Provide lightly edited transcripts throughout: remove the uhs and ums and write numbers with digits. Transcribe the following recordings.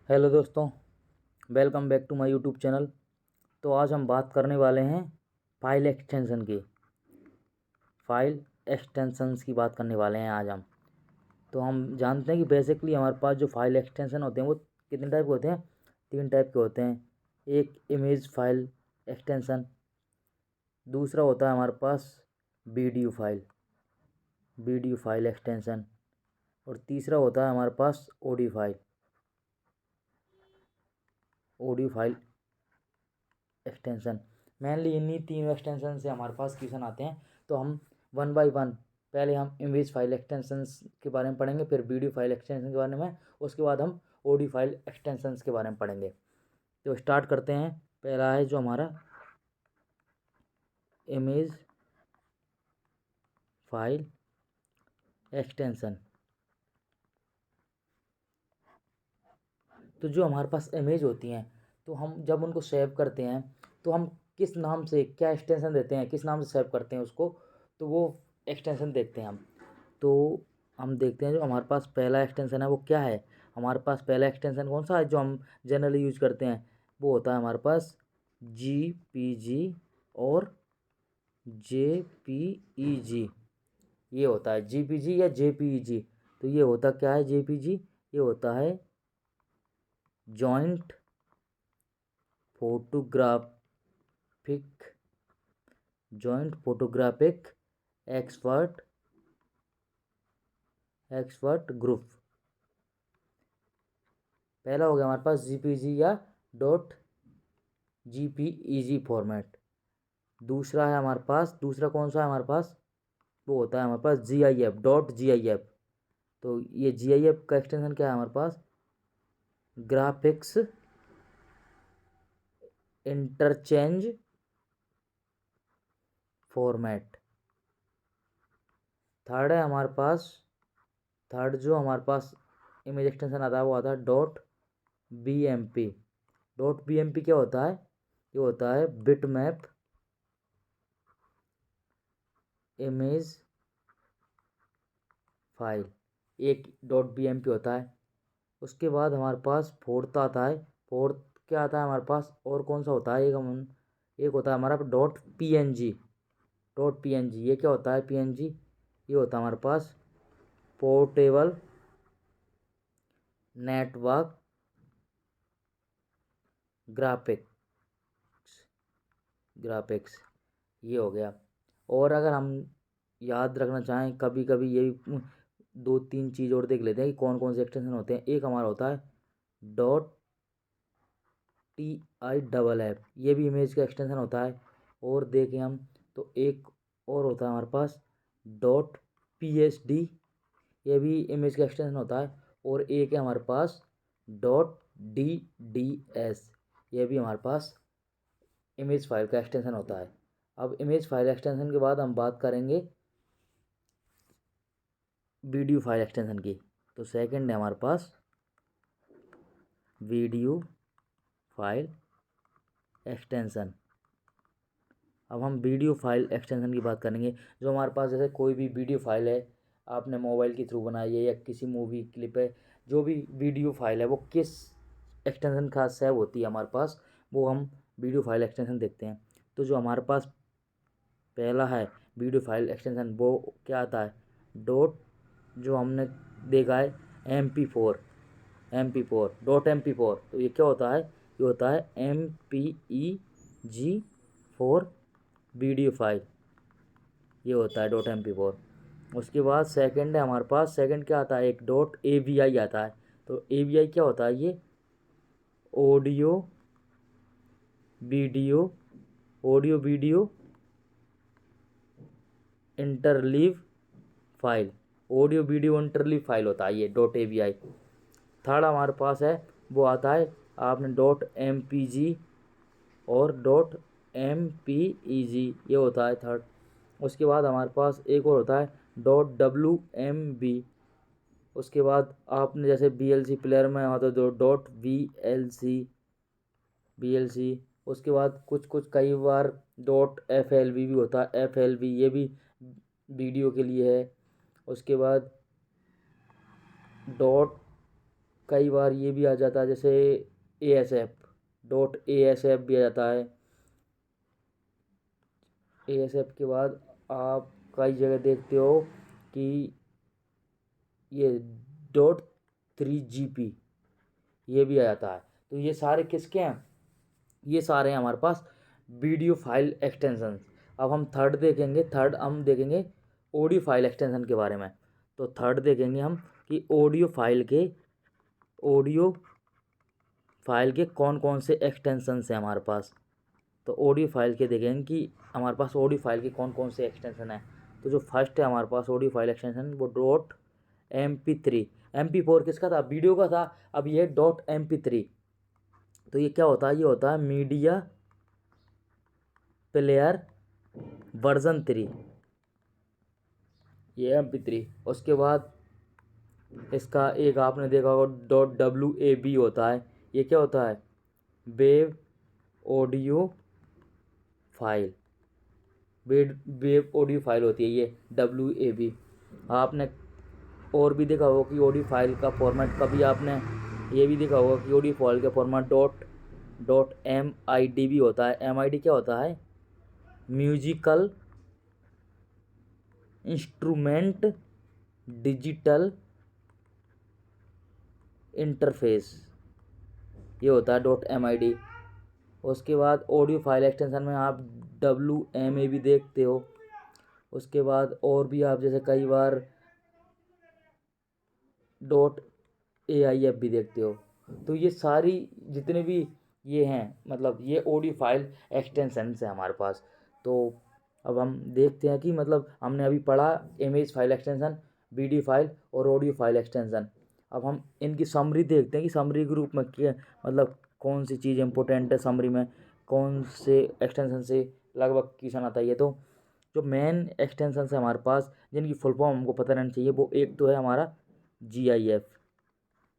Hello दोस्तों, welcome back to my YouTube channel. तो आज हम बात करने वाले हैं फाइल एक्सटेंशन की। फाइल एक्सटेंशंस की बात करने वाले हैं आज हम। तो हम जानते हैं कि बेसिकली हमारे पास जो फाइल एक्सटेंशन होते हैं वो कितने टाइप के होते हैं। 3 टाइप के होते हैं। एक इमेज फाइल एक्सटेंशन, दूसरा होता है हमारे पास वीडियो फाइल एक्सटेंशन, और तीसरा होता है हमारे पास ऑडियो फाइल एक्सटेंशन। मेनली इन्हीं तीन एक्सटेंशन से हमारे पास क्वेश्चन आते हैं। तो हम वन बाय वन पहले हम इमेज फाइल एक्सटेंशंस के बारे में पढ़ेंगे, फिर वीडियो फाइल एक्सटेंशन के बारे में, उसके बाद हम ऑडियो फाइल एक्सटेंशंस के बारे में पढ़ेंगे। तो स्टार्ट करते हैं। पहला है जो हमारा इमेज फाइल एक्सटेंशन। तो जो हमारे पास इमेज होती हैं, तो हम जब उनको सेव करते हैं तो हम किस नाम से क्या एक्सटेंशन देते हैं, किस नाम से सेव करते हैं उसको, तो वो एक्सटेंशन देखते हैं हम। तो हम देखते हैं जो हमारे पास पहला एक्सटेंशन है वो क्या है। हमारे पास पहला एक्सटेंशन कौन सा है जो हम जनरली यूज करते हैं, वो होता है हमारे पास JPG और JPEG। ये होता है JPG या JPEG। तो ये होता क्या है JPG, ये होता है जॉइंट फोटोग्राफिक एक्सपर्ट ग्रुप। पहला हो गया हमारे पास JPG या .JPEG फॉर्मेट। दूसरा है हमारे पास, दूसरा कौन सा है हमारे पास, वो होता है हमारे पास GIF. तो ये GIF का एक्सटेंशन क्या है हमारे पास, ग्राफिक्स इंटरचेंज फॉर्मेट। थर्ड है हमारे पास, थर्ड जो हमारे पास इमेज एक्सटेंशन आता है वो आता है .BMP। .BMP क्या होता है, ये होता है बिटमैप इमेज फाइल। एक .BMP होता है। उसके बाद हमारे पास फोर्थ आता है। फोर्थ क्या आता है हमारे पास, और कौन सा होता है, एक होता है हमारा .PNG। ये क्या होता है PNG, ये होता है हमारे पास पोर्टेबल नेटवर्क ग्राफिक्स। ये हो गया। और अगर हम याद रखना चाहें, कभी कभी ये 2-3 चीज़ और देख लेते हैं कि कौन कौन से एक्सटेंशन होते हैं। एक हमारा होता है .TIFF, ये भी इमेज का एक्सटेंशन होता है। और देखें हम तो एक और होता है हमारे पास .PSD, ये भी इमेज का एक्सटेंशन होता है। और एक है हमारे पास .DDS, ये भी हमारे पास इमेज फाइल का एक्सटेंशन होता है। अब इमेज फाइल एक्सटेंशन के बाद हम बात करेंगे वीडियो फाइल एक्सटेंशन की। तो सेकंड है हमारे पास वीडियो फाइल एक्सटेंशन। अब हम वीडियो फाइल एक्सटेंशन की बात करेंगे। जो हमारे पास जैसे कोई भी वीडियो फाइल है, आपने मोबाइल के थ्रू बनाई है या किसी मूवी क्लिप है, जो भी वीडियो फाइल है वो किस एक्सटेंशन का सेव होती है हमारे पास, वो हम वीडियो फाइल एक्सटेंशन देखते हैं। तो जो हमारे पास पहला है वीडियो फाइल एक्सटेंशन, वो क्या आता है डॉट, जो हमने देखा है MP4. तो ये क्या होता है, ये होता है MPEG 4 वीडियो फाइल, ये होता है .MP4। उसके बाद सेकंड है हमारे पास, सेकंड क्या आता है, एक .AVI आता है। तो AVI क्या होता है, ये ऑडियो वीडियो इंटरलीव फाइल, होता है ये .AVI। थर्ड हमारे पास है वो आता है, आपने .MPG और .MPEG, ये होता है थर्ड। उसके बाद हमारे पास एक और होता है .WMB। उसके बाद आपने जैसे VLC प्लेयर में होता है तो VLC। उसके बाद कुछ कई बार FLV भी होता है, FLV ये भी वीडियो के लिए है। उसके बाद कई बार ये भी आ जाता है, जैसे ASF भी आ जाता है। ASF के बाद आप कई जगह देखते हो कि ये .3GP ये भी आ जाता है। तो ये सारे किसके हैं? ये सारे हैं हमारे पास वीडियो फाइल एक्सटेंशन। अब हम थर्ड हम देखेंगे ऑडियो फाइल एक्सटेंशन के बारे में। तो थर्ड देखेंगे हम कि ऑडियो फाइल के कौन कौन से एक्सटेंशंस हैं हमारे पास। तो ऑडियो फाइल के देखेंगे कि हमारे पास ऑडियो फाइल के कौन कौन से एक्सटेंशन हैं। तो जो फर्स्ट है हमारे पास ऑडियो फाइल एक्सटेंशन वो .MP3। MP4 किसका था? वीडियो का था। अब ये .MP3। तो ये क्या होता है? ये होता है मीडिया प्लेयर वर्जन 3, ये MP3। उसके बाद इसका एक आपने देखा होगा .WAV होता है। ये क्या होता है? Wave audio file. Wave audio file होती है ये WAV। आपने और भी देखा होगा कि ऑडियो फाइल का फॉर्मेट, कभी आपने ये भी देखा होगा कि ऑडियो फाइल का फॉर्मेट .MID भी होता है। MID क्या होता है? म्यूजिकल इंस्ट्रूमेंट डिजिटल इंटरफेस, ये होता है .MID। उसके बाद ऑडियो फाइल एक्सटेंशन में आप WMA भी देखते हो। उसके बाद और भी आप जैसे कई बार .AIF भी देखते हो। तो ये सारी जितने भी ये हैं, मतलब ये ऑडियो फाइल एक्सटेंशंस है हमारे पास। तो अब हम देखते हैं कि मतलब हमने अभी पढ़ा image file extension, video file और ऑडियो फाइल एक्सटेंशन। अब हम इनकी समरी देखते हैं कि समरी ग्रुप में क्या मतलब कौन सी चीज़ इंपॉर्टेंट है, समरी में कौन से एक्सटेंशन से लगभग क्वेश्चन आता है। तो जो मेन एक्सटेंशन है हमारे पास जिनकी फुल फॉर्म हमको पता रहना चाहिए, वो एक तो है हमारा GIF।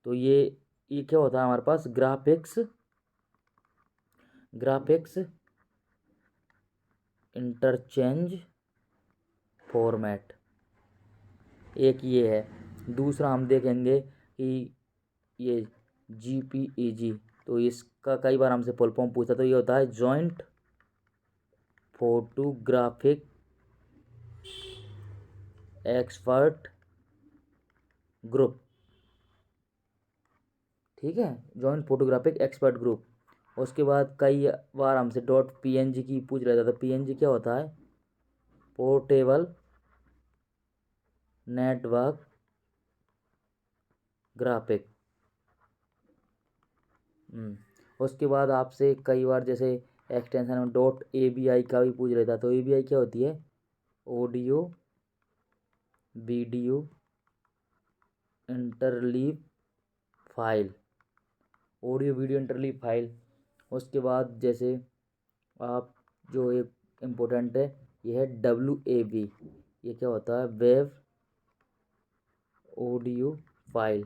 तो ये क्या होता है हमारे पास? ग्राफिक्स इंटरचेंज फॉर्मेट, एक ये है। दूसरा हम देखेंगे कि ये JPEG। तो इसका कई बार हमसे फुल फॉर्म पूछा, तो ये होता है जॉइंट फोटोग्राफिक एक्सपर्ट ग्रुप। ठीक है, जॉइंट फोटोग्राफिक एक्सपर्ट ग्रुप। उसके बाद कई बार हमसे .PNG की पूछ रहा था। तो PNG क्या होता है? Portable network graphic. उसके बाद आपसे कई बार जैसे एक्सटेंशन में .AVI का भी पूछ रहा था। तो AVI क्या होती है? Audio video interleave file, audio video interleave file. उसके बाद जैसे आप जो एक इम्पोर्टेंट है ये है WAV। ये क्या होता है? वेव ऑडियो फाइल,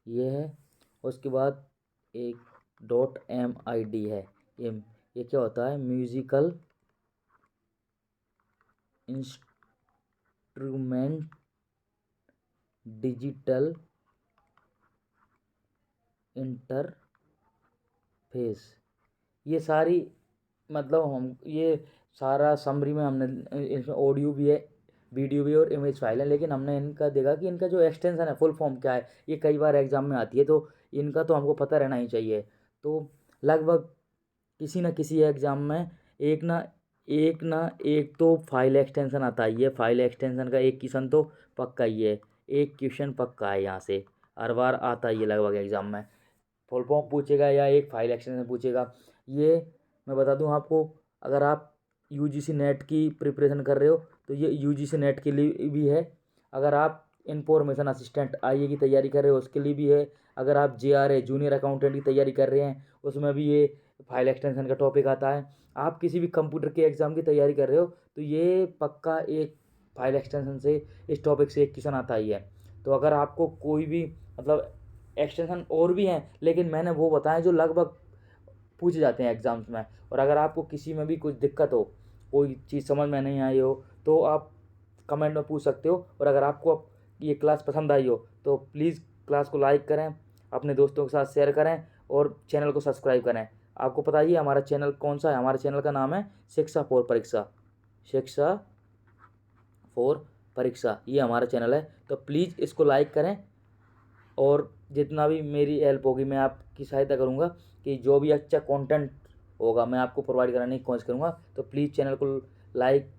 ये है। उसके बाद एक .MID है। ये क्या होता है? Musical instrument digital interface. ये सारी मतलब हम ये सारा समरी में हमने इसमें ऑडियो भी है, वीडियो भी और इमेज फाइल है, लेकिन हमने इनका देखा कि इनका जो एक्सटेंशन है फुल फॉर्म क्या है। ये कई बार एग्जाम में आती है, तो इनका तो हमको पता रहना ही चाहिए। तो लगभग किसी न किसी एग्ज़ाम में एक तो फाइल एक्सटेंशन आता ही है। फाइल एक्सटेंशन का एक क्वेश्चन तो पक्का ही है, एक क्वेश्चन पक्का है यहाँ से, हर बार आता ही है लगभग एग्ज़ाम में। फुल फॉर्म पूछेगा या एक फाइल एक्सटेंशन पूछेगा। ये मैं बता दूं आपको, अगर आप UGC नेट की प्रिपरेशन कर रहे हो तो ये UGC नेट के लिए भी है। अगर आप इंफॉर्मेशन असिस्टेंट IA की तैयारी कर रहे हो उसके लिए भी है। अगर आप JRA जूनियर अकाउंटेंट की तैयारी कर रहे हैं उसमें भी ये फाइल एक्सटेंशन का टॉपिक आता है। आप किसी भी कंप्यूटर के एग्ज़ाम की तैयारी कर रहे हो तो ये पक्का एक फाइल एक्सटेंशन से इस टॉपिक से एक क्वेश्चन आता ही है। तो अगर आपको कोई भी मतलब एक्सटेंशन और भी हैं, लेकिन मैंने वो बताया जो लगभग पूछे जाते हैं एग्ज़ाम्स में। और अगर आपको किसी में भी कुछ दिक्कत हो, कोई चीज़ समझ में नहीं आई हो, तो आप कमेंट में पूछ सकते हो। और अगर आपको ये क्लास पसंद आई हो तो प्लीज़ क्लास को लाइक करें, अपने दोस्तों के साथ शेयर करें और चैनल को सब्सक्राइब करें। आपको पता ही है हमारा चैनल कौन सा है, हमारे चैनल का नाम है शिक्षा फॉर परीक्षा, शिक्षा फॉर परीक्षा, ये हमारा चैनल है। तो प्लीज़ इसको लाइक करें और जितना भी मेरी हेल्प होगी मैं आपकी सहायता करूँगा कि जो भी अच्छा कंटेंट होगा मैं आपको प्रोवाइड कराने की कोशिश करूँगा। तो प्लीज़ चैनल को लाइक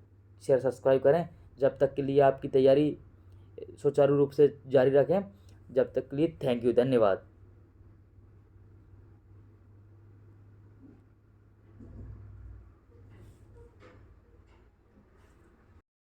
शेयर सब्सक्राइब करें। जब तक के लिए आपकी तैयारी सुचारू रूप से जारी रखें। जब तक के लिए थैंक यू, धन्यवाद।